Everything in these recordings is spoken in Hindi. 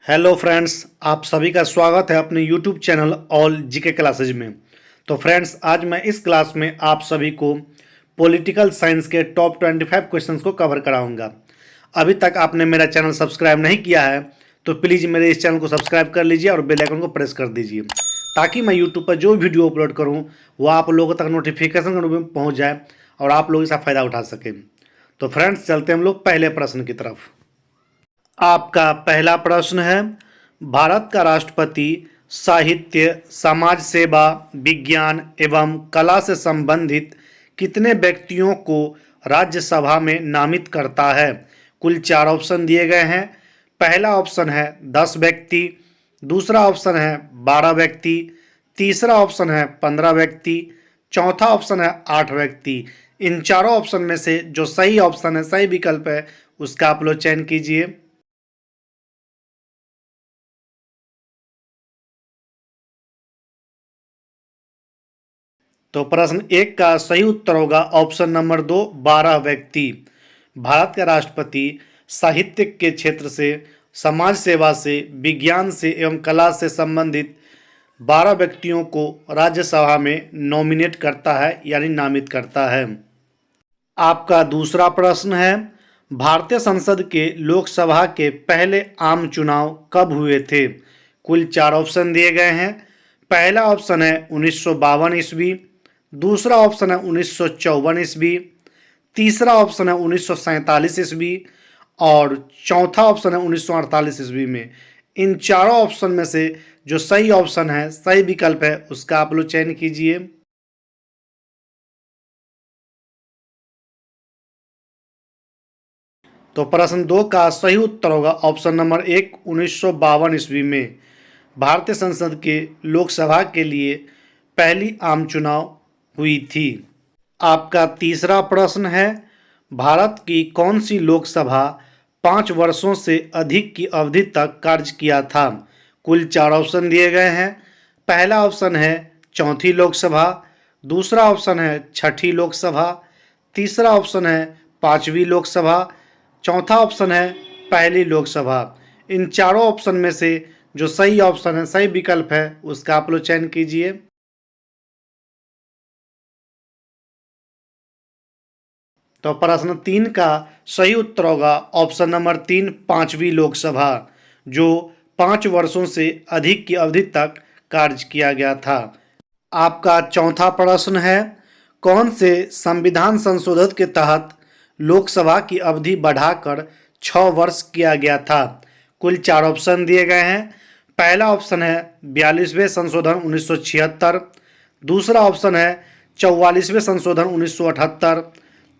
हेलो फ्रेंड्स, आप सभी का स्वागत है अपने YouTube channel all GK classes में। तो फ्रेंड्स, आज मैं इस क्लास में आप सभी को पॉलिटिकल साइंस के टॉप 25 क्वेश्चंस को कवर कराऊंगा। अभी तक आपने मेरा चैनल सब्सक्राइब नहीं किया है तो प्लीज़ मेरे इस चैनल को सब्सक्राइब कर लीजिए और बेल आइकन को प्रेस कर दीजिए ताकि मैं यूट्यूब पर जो वीडियो अपलोड करूँ वो आप लोगों तक नोटिफिकेशन के रूप में पहुँच जाए और आप लोग इसका फ़ायदा उठा सकें। तो फ्रेंड्स, चलते हम लोग पहले प्रश्न की तरफ। आपका पहला प्रश्न है, भारत का राष्ट्रपति साहित्य, समाज सेवा, विज्ञान एवं कला से संबंधित कितने व्यक्तियों को राज्यसभा में नामित करता है? कुल 4 ऑप्शन दिए गए हैं। पहला ऑप्शन है 10 व्यक्ति, दूसरा ऑप्शन है 12 व्यक्ति, तीसरा ऑप्शन है 15 व्यक्ति, चौथा ऑप्शन है 8 व्यक्ति। इन चारों ऑप्शन में से जो सही ऑप्शन है, सही विकल्प है, उसका आप लोग चयन कीजिए। तो प्रश्न 1 का सही उत्तर होगा ऑप्शन नंबर 2, 12 व्यक्ति। भारत का राष्ट्रपति साहित्य के क्षेत्र से, समाज सेवा से, विज्ञान से एवं कला से संबंधित 12 व्यक्तियों को राज्यसभा में नॉमिनेट करता है, यानी नामित करता है। आपका दूसरा प्रश्न है, भारतीय संसद के लोकसभा के पहले आम चुनाव कब हुए थे? कुल 4 ऑप्शन दिए गए हैं। पहला ऑप्शन है 1952 ईस्वी, दूसरा ऑप्शन है 1954 ईस्वी, तीसरा ऑप्शन है 1947 ईस्वी और चौथा ऑप्शन है 1948 ईस्वी में। इन चारों ऑप्शन में से जो सही ऑप्शन है, सही विकल्प है, उसका आप लोग चयन कीजिए। तो प्रश्न 2 का सही उत्तर होगा ऑप्शन नंबर 1, 1952 ईस्वी में भारतीय संसद के लोकसभा के लिए पहली आम चुनाव हुई थी। आपका तीसरा प्रश्न है, भारत की कौन सी लोकसभा 5 वर्षों से अधिक की अवधि तक कार्य किया था? कुल 4 ऑप्शन दिए गए हैं। पहला ऑप्शन है चौथी लोकसभा, दूसरा ऑप्शन है छठी लोकसभा, तीसरा ऑप्शन है 5वीं लोकसभा, चौथा ऑप्शन है पहली लोकसभा। इन चारों ऑप्शन में से जो सही ऑप्शन है, सही विकल्प है, उसका आप लोग चयन कीजिए। तो प्रश्न 3 का सही उत्तर होगा ऑप्शन नंबर 3, 5वीं लोकसभा, जो 5 वर्षों से अधिक की अवधि तक कार्य किया गया था। आपका चौथा प्रश्न है, कौन से संविधान संशोधन के तहत लोकसभा की अवधि बढ़ाकर 6 वर्ष किया गया था? कुल 4 ऑप्शन दिए गए हैं। पहला ऑप्शन है 42वें संशोधन 1976, दूसरा ऑप्शन है 44वें संशोधन 1978,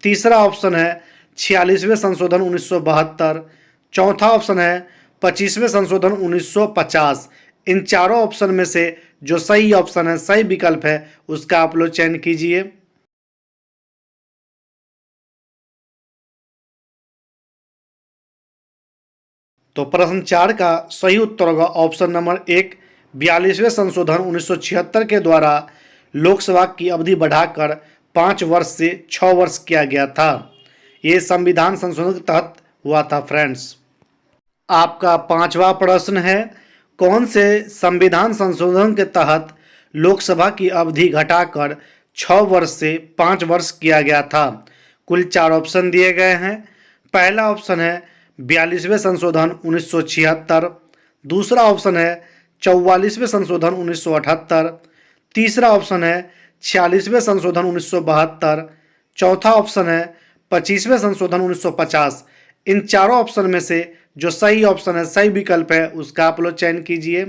तीसरा ऑप्शन है 46वें संशोधन 1972, चौथा ऑप्शन है 25वें संशोधन 1950। इन चारों ऑप्शन में से जो सही ऑप्शन है, सही विकल्प है, उसका आप लोग चयन कीजिए। तो प्रश्न 4 का सही उत्तर होगा ऑप्शन नंबर 1, 42वें संशोधन 1976 के द्वारा लोकसभा की अवधि बढ़ाकर 5 वर्ष से 6 वर्ष किया गया था। ये संविधान संशोधन के तहत हुआ था फ्रेंड्स। आपका 5वां प्रश्न है, कौन से संविधान संशोधन के तहत लोकसभा की अवधि घटाकर 6 वर्ष से 5 वर्ष किया गया था? कुल 4 ऑप्शन दिए गए हैं। पहला ऑप्शन है 42वें संशोधन 1976, दूसरा ऑप्शन है 44वें संशोधन 1978, तीसरा ऑप्शन है 46वें संशोधन 1972, चौथा ऑप्शन है 25वें संशोधन 1950। इन चारों ऑप्शन में से जो सही ऑप्शन है, सही विकल्प है, उसका आप लोग चयन कीजिए।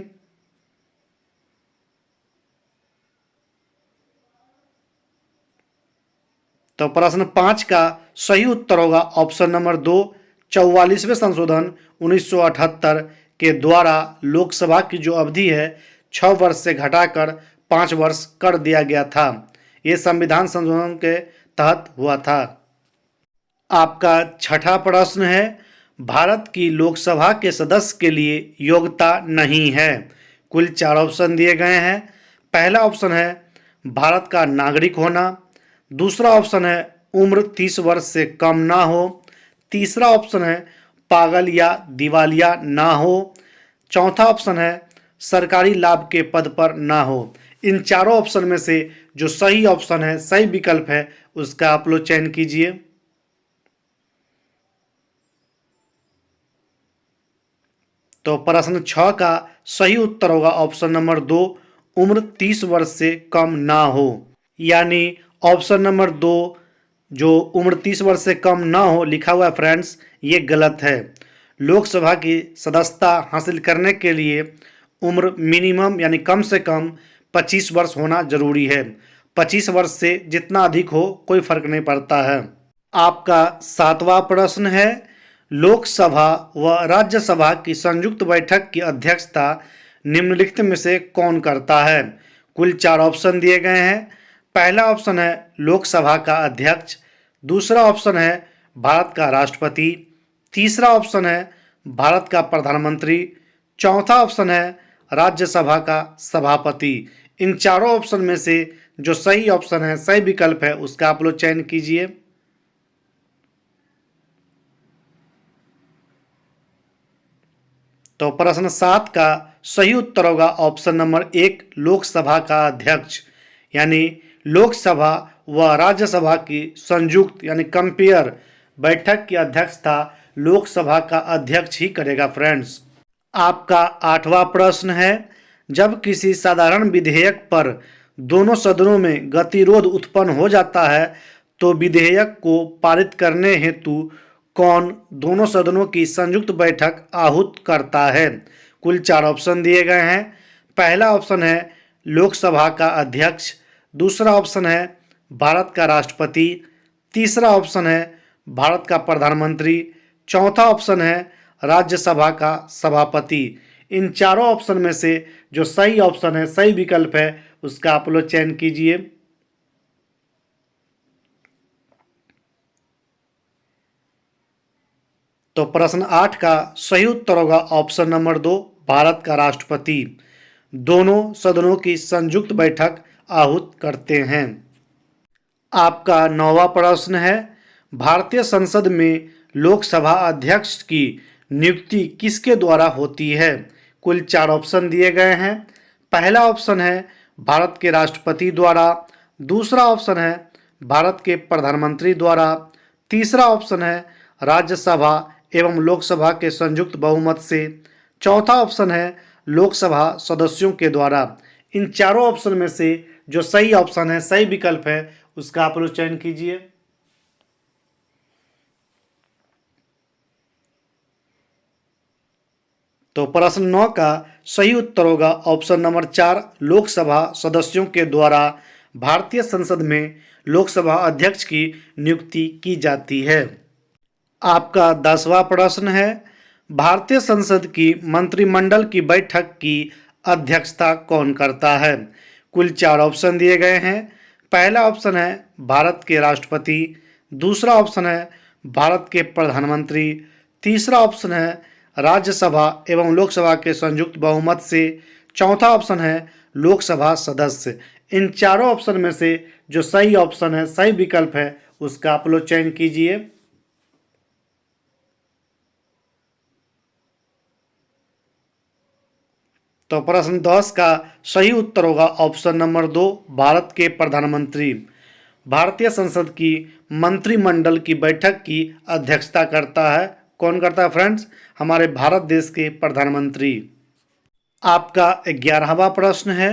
तो प्रश्न 5 का सही उत्तर होगा ऑप्शन नंबर 2, 44वें संशोधन 1978 के द्वारा लोकसभा की जो अवधि है 6 वर्ष से घटाकर 5 वर्ष कर दिया गया था। ये संविधान संशोधन के तहत हुआ था। आपका छठा प्रश्न है, भारत की लोकसभा के सदस्य के लिए योग्यता नहीं है। कुल 4 ऑप्शन दिए गए हैं। पहला ऑप्शन है भारत का नागरिक होना, दूसरा ऑप्शन है उम्र 30 वर्ष से कम ना हो, तीसरा ऑप्शन है पागल या दिवालिया ना हो, चौथा ऑप्शन है सरकारी लाभ के पद पर ना हो। इन चारों ऑप्शन में से जो सही ऑप्शन है, सही विकल्प है, उसका आप लोग चयन कीजिए। तो प्रश्न 6 का सही उत्तर होगा ऑप्शन नंबर 2, उम्र 30 वर्ष से कम ना हो। यानी ऑप्शन नंबर 2 जो उम्र 30 वर्ष से कम ना हो लिखा हुआ है फ्रेंड्स, ये गलत है। लोकसभा की सदस्यता हासिल करने के लिए उम्र मिनिमम यानी कम से कम 25 वर्ष होना जरूरी है। 25 वर्ष से जितना अधिक हो कोई फर्क नहीं पड़ता है। आपका 7वां प्रश्न है, लोकसभा व राज्यसभा की संयुक्त बैठक की अध्यक्षता निम्नलिखित में से कौन करता है। कुल 4 ऑप्शन दिए गए हैं। पहला ऑप्शन है लोकसभा का अध्यक्ष, दूसरा ऑप्शन है भारत का राष्ट्रपति, तीसरा ऑप्शन है भारत का प्रधानमंत्री, चौथा ऑप्शन है राज्यसभा का सभापति। इन चारों ऑप्शन में से जो सही ऑप्शन है, सही विकल्प है, उसका आप लोग चयन कीजिए। तो प्रश्न 7 का सही उत्तर होगा ऑप्शन नंबर 1, लोकसभा का अध्यक्ष। यानी लोकसभा व राज्यसभा की संयुक्त यानी कंपेयर बैठक की अध्यक्षता लोकसभा का अध्यक्ष ही करेगा फ्रेंड्स। आपका 8वां प्रश्न है, जब किसी साधारण विधेयक पर दोनों सदनों में गतिरोध उत्पन्न हो जाता है तो विधेयक को पारित करने हेतु कौन दोनों सदनों की संयुक्त बैठक आहूत करता है। कुल 4 ऑप्शन दिए गए हैं। पहला ऑप्शन है लोकसभा का अध्यक्ष, दूसरा ऑप्शन है भारत का राष्ट्रपति, तीसरा ऑप्शन है भारत का प्रधानमंत्री, चौथा ऑप्शन है राज्यसभा का सभापति। इन चारों ऑप्शन में से जो सही ऑप्शन है, सही विकल्प है, उसका आप लोग चयन कीजिए। तो प्रश्न 8 का सही उत्तर होगा ऑप्शन नंबर 2, भारत का राष्ट्रपति दोनों सदनों की संयुक्त बैठक आहूत करते हैं। आपका 9वां प्रश्न है, भारतीय संसद में लोकसभा अध्यक्ष की नियुक्ति किसके द्वारा होती है। कुल 4 ऑप्शन दिए गए हैं। पहला ऑप्शन है भारत के राष्ट्रपति द्वारा, दूसरा ऑप्शन है भारत के प्रधानमंत्री द्वारा, तीसरा ऑप्शन है राज्यसभा एवं लोकसभा के संयुक्त बहुमत से, चौथा ऑप्शन है लोकसभा सदस्यों के द्वारा। इन चारों ऑप्शन में से जो सही ऑप्शन है, सही विकल्प है, उसका आप लोग चयन कीजिए। तो प्रश्न 9 का सही उत्तर होगा ऑप्शन नंबर 4, लोकसभा सदस्यों के द्वारा भारतीय संसद में लोकसभा अध्यक्ष की नियुक्ति की जाती है। आपका 10वां प्रश्न है, भारतीय संसद की मंत्रिमंडल की बैठक की अध्यक्षता कौन करता है। कुल 4 ऑप्शन दिए गए हैं। पहला ऑप्शन है भारत के राष्ट्रपति, दूसरा ऑप्शन है भारत के प्रधानमंत्री, तीसरा ऑप्शन है राज्यसभा एवं लोकसभा के संयुक्त बहुमत से, चौथा ऑप्शन है लोकसभा सदस्य। इन चारों ऑप्शन में से जो सही ऑप्शन है, सही विकल्प है, उसका आप लोग चयन कीजिए। तो प्रश्न 10 का सही उत्तर होगा ऑप्शन नंबर 2, भारत के प्रधानमंत्री भारतीय संसद की मंत्रिमंडल की बैठक की अध्यक्षता करता है। कौन करता है फ्रेंड्स? हमारे भारत देश के प्रधानमंत्री। आपका 11वां प्रश्न है,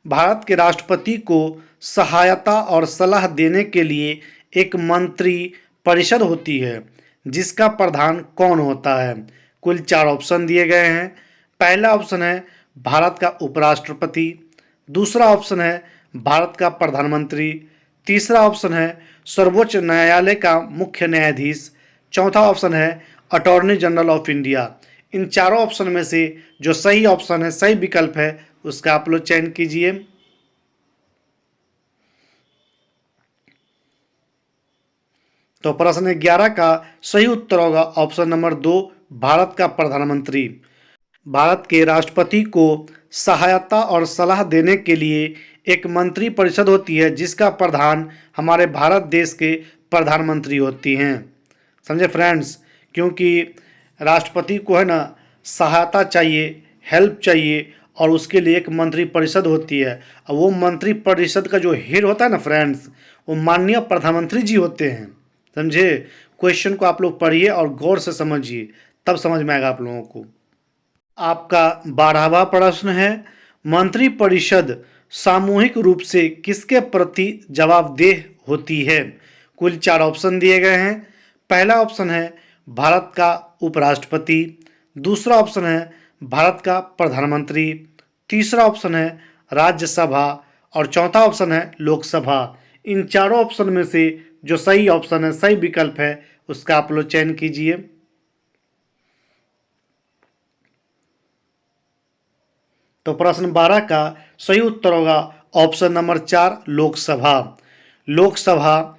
भारत के राष्ट्रपति को सहायता और सलाह देने के लिए एक मंत्री परिषद होती है जिसका प्रधान कौन होता है। कुल 4 ऑप्शन दिए गए हैं। पहला ऑप्शन है भारत का उपराष्ट्रपति, दूसरा ऑप्शन है भारत का प्रधानमंत्री, तीसरा ऑप्शन है सर्वोच्च न्यायालय का मुख्य न्यायाधीश, चौथा ऑप्शन है अटॉर्नी जनरल ऑफ इंडिया। इन चारों ऑप्शन में से जो सही ऑप्शन है, सही विकल्प है, उसका आप लोग चयन कीजिए। तो प्रश्न 11 का सही उत्तर होगा ऑप्शन नंबर 2, भारत का प्रधानमंत्री। भारत के राष्ट्रपति को सहायता और सलाह देने के लिए एक मंत्री परिषद होती है जिसका प्रधान हमारे भारत देश के प्रधानमंत्री होती हैं। समझे फ्रेंड्स? क्योंकि राष्ट्रपति को है ना सहायता चाहिए हेल्प चाहिए और उसके लिए एक मंत्री परिषद होती है, और वो मंत्री परिषद का जो हेड होता है ना फ्रेंड्स, वो माननीय प्रधानमंत्री जी होते हैं। समझे? क्वेश्चन को आप लोग पढ़िए और गौर से समझिए, तब समझ में आएगा आप लोगों को। आपका 12वां प्रश्न है, मंत्री परिषद सामूहिक रूप से किसके प्रति जवाबदेह होती है? कुल 4 ऑप्शन दिए गए हैं। पहला ऑप्शन है भारत का उपराष्ट्रपति, दूसरा ऑप्शन है भारत का प्रधानमंत्री, तीसरा ऑप्शन है राज्यसभा और चौथा ऑप्शन है लोकसभा। इन चारों ऑप्शन में से जो सही ऑप्शन है, सही विकल्प है, उसका आप लोग चयन कीजिए। तो प्रश्न 12 का सही उत्तर होगा ऑप्शन नंबर 4 लोकसभा। लोकसभा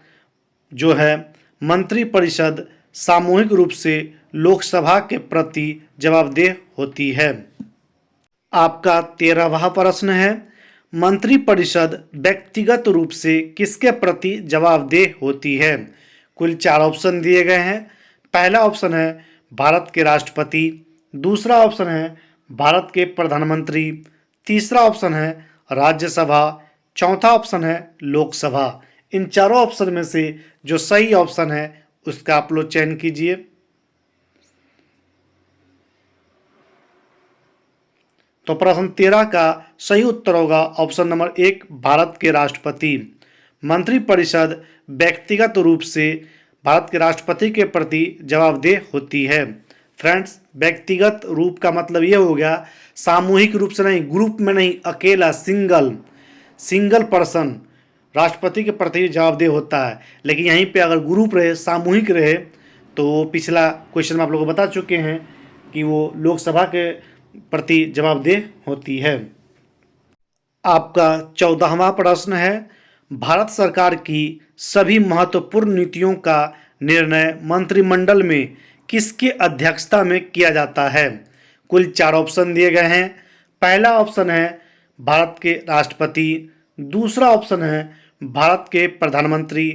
जो है मंत्री परिषद सामूहिक रूप से लोकसभा के प्रति जवाबदेह होती है। आपका 13वां प्रश्न है, मंत्री परिषद व्यक्तिगत रूप से किसके प्रति जवाबदेह होती है? कुल 4 ऑप्शन दिए गए हैं। पहला ऑप्शन है भारत के राष्ट्रपति, दूसरा ऑप्शन है भारत के प्रधानमंत्री, तीसरा ऑप्शन है राज्यसभा, चौथा ऑप्शन है लोकसभा। इन चारों ऑप्शन में से जो सही ऑप्शन है उसका आप लोग चयन कीजिए। तो प्रश्न 13 का सही उत्तर होगा ऑप्शन नंबर 1 भारत के राष्ट्रपति। मंत्री परिषद व्यक्तिगत रूप से भारत के राष्ट्रपति के प्रति जवाबदेह होती है। फ्रेंड्स, व्यक्तिगत रूप का मतलब ये हो गया सामूहिक रूप से नहीं, ग्रुप में नहीं, अकेला सिंगल पर्सन राष्ट्रपति के प्रति जवाबदेह होता है। लेकिन यहीं पे अगर ग्रुप रहे, सामूहिक रहे, तो पिछला क्वेश्चन में आप लोग को बता चुके हैं कि वो लोकसभा के प्रति जवाबदेह होती है। आपका 14वां प्रश्न है, भारत सरकार की सभी महत्वपूर्ण नीतियों का निर्णय मंत्रिमंडल में किसकी अध्यक्षता में किया जाता है? कुल 4 ऑप्शन दिए गए हैं। पहला ऑप्शन है भारत के राष्ट्रपति, दूसरा ऑप्शन है भारत के प्रधानमंत्री,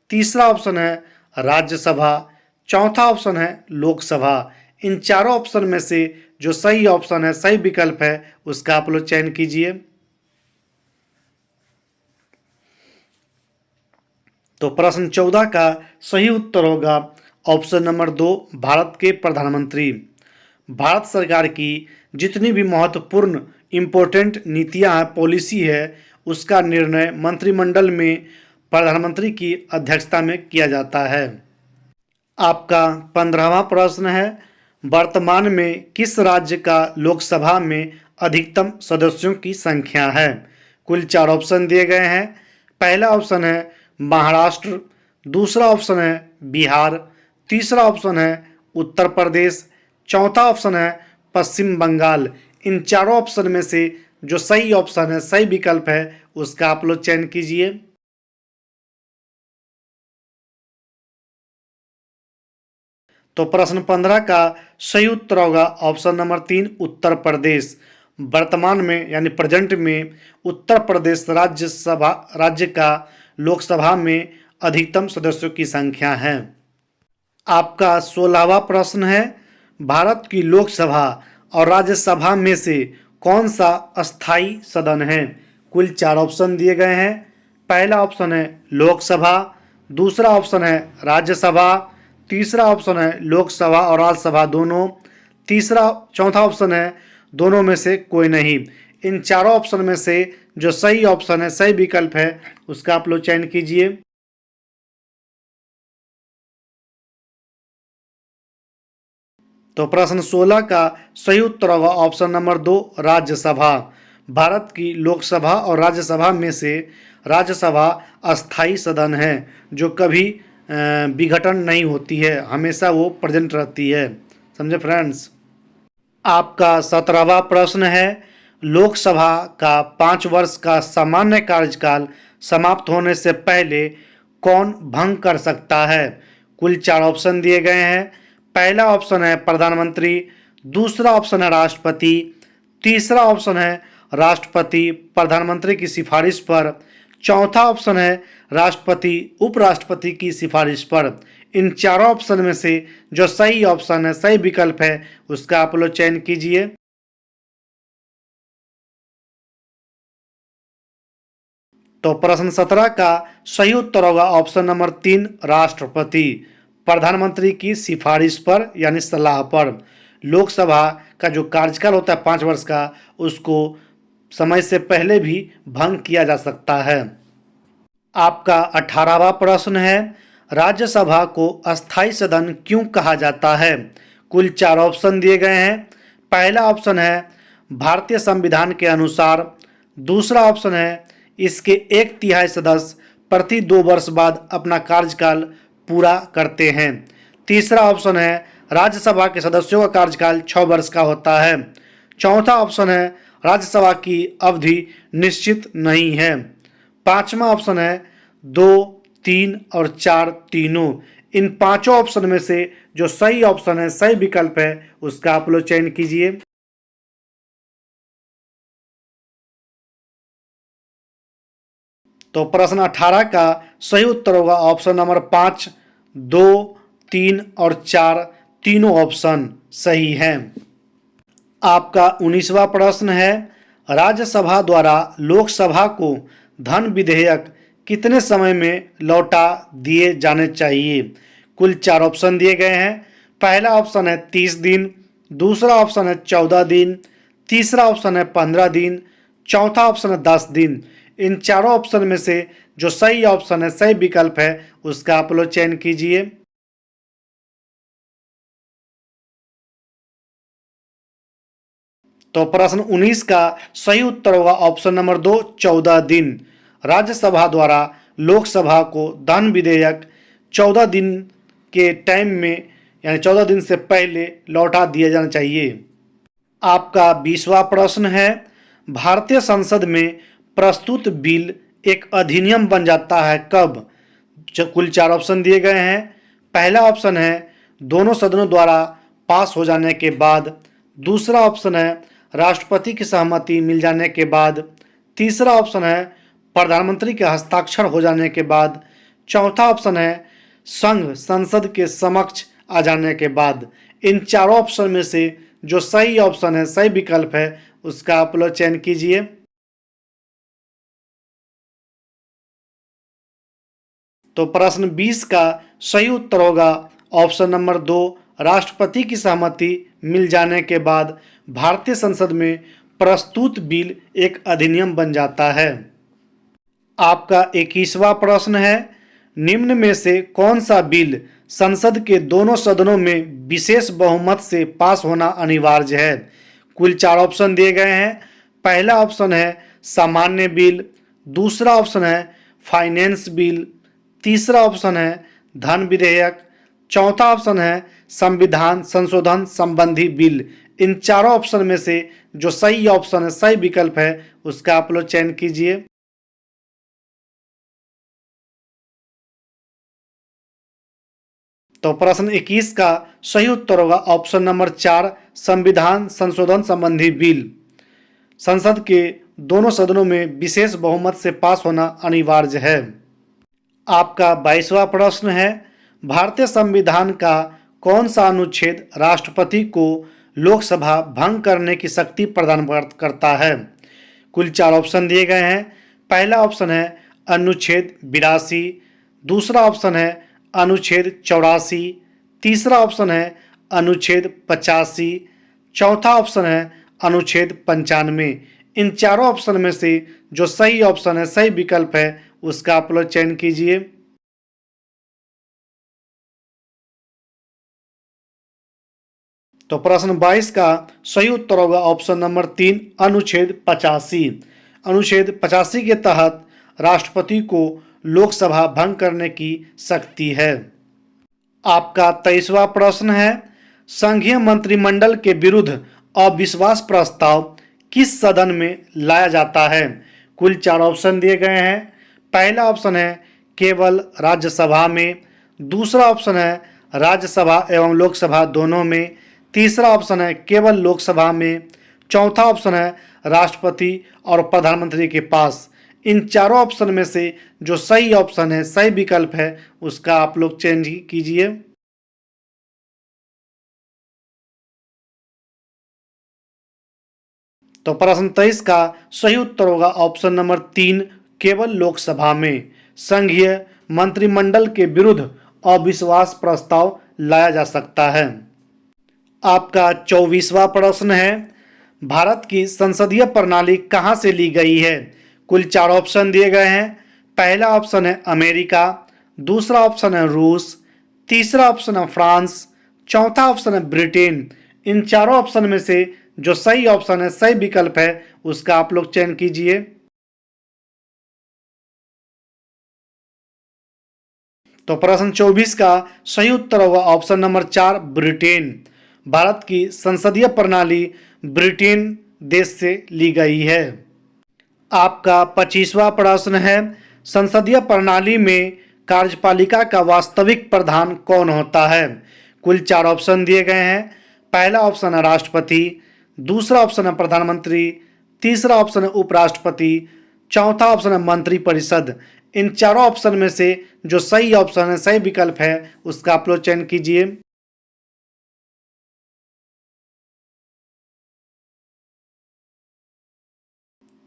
तीसरा ऑप्शन है राज्यसभा, चौथा ऑप्शन है लोकसभा। इन चारों ऑप्शन में से जो सही ऑप्शन है, सही विकल्प है, उसका आप लोग चयन कीजिए। तो प्रश्न 14 का सही उत्तर होगा ऑप्शन नंबर 2 भारत के प्रधानमंत्री। भारत सरकार की जितनी भी महत्वपूर्ण इम्पोर्टेंट नीतियां हैं, पॉलिसी है, उसका निर्णय मंत्रिमंडल में प्रधानमंत्री की अध्यक्षता में किया जाता है। आपका 15वां प्रश्न है, वर्तमान में किस राज्य का लोकसभा में अधिकतम सदस्यों की संख्या है? कुल 4 ऑप्शन दिए गए हैं। पहला ऑप्शन है महाराष्ट्र, दूसरा ऑप्शन है बिहार, तीसरा ऑप्शन है उत्तर प्रदेश, चौथा ऑप्शन है पश्चिम बंगाल। इन चारों ऑप्शन में से जो सही ऑप्शन है, सही विकल्प है, उसका आप लोग चयन कीजिए। तो प्रश्न 15 का सही उत्तर होगा ऑप्शन नंबर 3 उत्तर प्रदेश। वर्तमान में यानी प्रेजेंट में उत्तर प्रदेश राज्य का लोकसभा में अधिकतम सदस्यों की संख्या है। आपका 16वां प्रश्न है, भारत की लोकसभा और राज्यसभा में से कौन सा अस्थाई सदन है? कुल 4 ऑप्शन दिए गए हैं। पहला ऑप्शन है लोकसभा, दूसरा ऑप्शन है राज्यसभा, तीसरा ऑप्शन है लोकसभा और राज्यसभा दोनों, चौथा ऑप्शन है दोनों में से कोई नहीं। इन चारों ऑप्शन में से जो सही ऑप्शन है, सही विकल्प है, उसका आप लोग चयन कीजिए। तो प्रश्न 16 का सही उत्तर होगा ऑप्शन नंबर 2 राज्यसभा। भारत की लोकसभा और राज्यसभा में से राज्यसभा अस्थाई सदन है, जो कभी विघटन नहीं होती है, हमेशा वो प्रेजेंट रहती है। समझे फ्रेंड्स? आपका 17वां प्रश्न है, लोकसभा का 5 वर्ष का सामान्य कार्यकाल समाप्त होने से पहले कौन भंग कर सकता है? कुल 4 ऑप्शन दिए गए हैं। पहला ऑप्शन है प्रधानमंत्री, दूसरा ऑप्शन है राष्ट्रपति, तीसरा ऑप्शन है राष्ट्रपति प्रधानमंत्री की सिफारिश पर, चौथा ऑप्शन है राष्ट्रपति उपराष्ट्रपति की सिफारिश पर। इन चारों ऑप्शन में से जो सही ऑप्शन है, सही विकल्प है, उसका आप लोग चयन कीजिए। तो प्रश्न 17 का सही उत्तर होगा ऑप्शन नंबर 3 राष्ट्रपति। प्रधानमंत्री की सिफारिश पर यानी सलाह पर लोकसभा का जो कार्यकाल होता है 5 वर्ष का, उसको समय से पहले भी भंग किया जा सकता है। आपका 18वां प्रश्न है, राज्यसभा को अस्थायी सदन क्यों कहा जाता है? कुल 4 ऑप्शन दिए गए हैं। पहला ऑप्शन है भारतीय संविधान के अनुसार। दूसरा ऑप्शन है इसके 1/3 सदस्य प्रति 2 वर्ष बाद अपना कार्यकाल पूरा करते हैं। तीसरा ऑप्शन है राज्यसभा के सदस्यों का कार्यकाल 6 वर्ष का होता है। चौथा ऑप्शन है राज्यसभा की अवधि निश्चित नहीं है। पांचवा ऑप्शन है 2, 3 और 4 तीनों। इन पांचों ऑप्शन में से जो सही ऑप्शन है, सही विकल्प है, उसका आप लोग चयन कीजिए। तो प्रश्न 18 का सही उत्तर होगा ऑप्शन नंबर 5, 2, 3 और 4 तीनों ऑप्शन सही हैं। आपका 19वां प्रश्न है, राज्यसभा द्वारा लोकसभा को धन विधेयक कितने समय में लौटा दिए जाने चाहिए? कुल 4 ऑप्शन दिए गए हैं। पहला ऑप्शन है 30 दिन, दूसरा ऑप्शन है 14 दिन, तीसरा ऑप्शन है 15 दिन, चौथा ऑप्शन है 10 दिन। इन चारों ऑप्शन में से जो सही ऑप्शन है, सही विकल्प है, उसका आप लोग चयन कीजिए। तो प्रश्न 19 का सही उत्तर होगा ऑप्शन नंबर 2, 14 दिन। राज्यसभा द्वारा लोकसभा को धन विधेयक 14 दिन के टाइम में यानी 14 दिन से पहले लौटा दिया जाना चाहिए। आपका 20वां प्रश्न है, भारतीय संसद में प्रस्तुत बिल एक अधिनियम बन जाता है कब? कुल 4 ऑप्शन दिए गए हैं। पहला ऑप्शन है दोनों सदनों द्वारा पास हो जाने के बाद। दूसरा ऑप्शन है राष्ट्रपति की सहमति मिल जाने के बाद। तीसरा ऑप्शन है प्रधानमंत्री के हस्ताक्षर हो जाने के बाद। चौथा ऑप्शन है संघ संसद के समक्ष आ जाने के बाद। इन चारों ऑप्शन में से जो सही ऑप्शन है, सही विकल्प है, उसका आप लोग चयन कीजिए। तो प्रश्न 20 का सही उत्तर होगा ऑप्शन नंबर 2, राष्ट्रपति की सहमति मिल जाने के बाद भारतीय संसद में प्रस्तुत बिल एक अधिनियम बन जाता है। आपका 21वां प्रश्न है, निम्न में से कौन सा बिल संसद के दोनों सदनों में विशेष बहुमत से पास होना अनिवार्य है? कुल 4 ऑप्शन दिए गए हैं। पहला ऑप्शन है सामान्य बिल, दूसरा ऑप्शन है फाइनेंस बिल, तीसरा ऑप्शन है धन विधेयक, चौथा ऑप्शन है संविधान संशोधन संबंधी बिल। इन चारों ऑप्शन में से जो सही ऑप्शन है, सही विकल्प है, उसका आप लोग चयन कीजिए। तो प्रश्न 21 का सही उत्तर होगा ऑप्शन नंबर 4, संविधान संशोधन संबंधी बिल संसद के दोनों सदनों में विशेष बहुमत से पास होना अनिवार्य है। आपका 22वां प्रश्न है, भारतीय संविधान का कौन सा अनुच्छेद राष्ट्रपति को लोकसभा भंग करने की शक्ति प्रदान करता है? कुल 4 ऑप्शन दिए गए हैं। पहला ऑप्शन है अनुच्छेद 82, दूसरा ऑप्शन है अनुच्छेद 84, तीसरा ऑप्शन है अनुच्छेद 85, चौथा ऑप्शन है अनुच्छेद 95। इन चारों ऑप्शन में से जो सही ऑप्शन है, सही विकल्प है, उसका आप लोग चयन कीजिए। तो प्रश्न 22 का सही उत्तर होगा ऑप्शन नंबर 3, अनुच्छेद 85। अनुच्छेद 85 के तहत राष्ट्रपति को लोकसभा भंग करने की शक्ति है। आपका 23वां प्रश्न है, संघीय मंत्रिमंडल के विरुद्ध अविश्वास प्रस्ताव किस सदन में लाया जाता है? कुल 4 ऑप्शन दिए गए हैं। पहला ऑप्शन है केवल राज्यसभा में, दूसरा ऑप्शन है राज्यसभा एवं लोकसभा दोनों में, तीसरा ऑप्शन है केवल लोकसभा में, चौथा ऑप्शन है राष्ट्रपति और प्रधानमंत्री के पास। इन चारों ऑप्शन में से जो सही ऑप्शन है, सही विकल्प है, उसका आप लोग चेंज कीजिए। तो प्रश्न 23 का सही उत्तर होगा ऑप्शन नंबर 3, केवल लोकसभा में संघीय मंत्रिमंडल के विरुद्ध अविश्वास प्रस्ताव लाया जा सकता है। आपका 24वां प्रश्न है, भारत की संसदीय प्रणाली कहां से ली गई है? कुल 4 ऑप्शन दिए गए हैं। पहला ऑप्शन है अमेरिका, दूसरा ऑप्शन है रूस, तीसरा ऑप्शन है फ्रांस, चौथा ऑप्शन है ब्रिटेन। इन चारों ऑप्शन में से जो सही ऑप्शन है, सही विकल्प है, उसका आप लोग चयन कीजिए। तो प्रश्न 24 का सही उत्तर होगा ऑप्शन नंबर 4 ब्रिटेन। भारत की संसदीय प्रणाली ब्रिटेन देश से ली गई है। आपका 25वां प्रश्न है, संसदीय प्रणाली में कार्यपालिका का वास्तविक प्रधान कौन होता है? कुल 4 ऑप्शन दिए गए हैं। पहला ऑप्शन है राष्ट्रपति, दूसरा ऑप्शन है प्रधानमंत्री, तीसरा ऑप्शन है उपराष्ट्रपति, चौथा ऑप्शन है मंत्रिपरिषद। इन चारों ऑप्शन में से जो सही ऑप्शन है, सही विकल्प है, उसका आप लोग चयन कीजिए।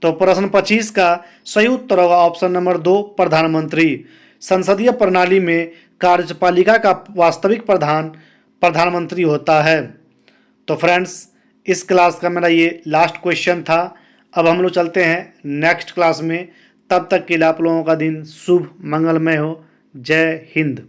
तो प्रश्न 25 का सही उत्तर होगा ऑप्शन नंबर 2 प्रधानमंत्री। संसदीय प्रणाली में कार्यपालिका का वास्तविक प्रधान प्रधानमंत्री होता है। तो फ्रेंड्स, इस क्लास का मेरा ये लास्ट क्वेश्चन था। अब हम लोग चलते हैं नेक्स्ट क्लास में। तब तक के लिए आप लोगों का दिन शुभ मंगलमय हो। जय हिंद।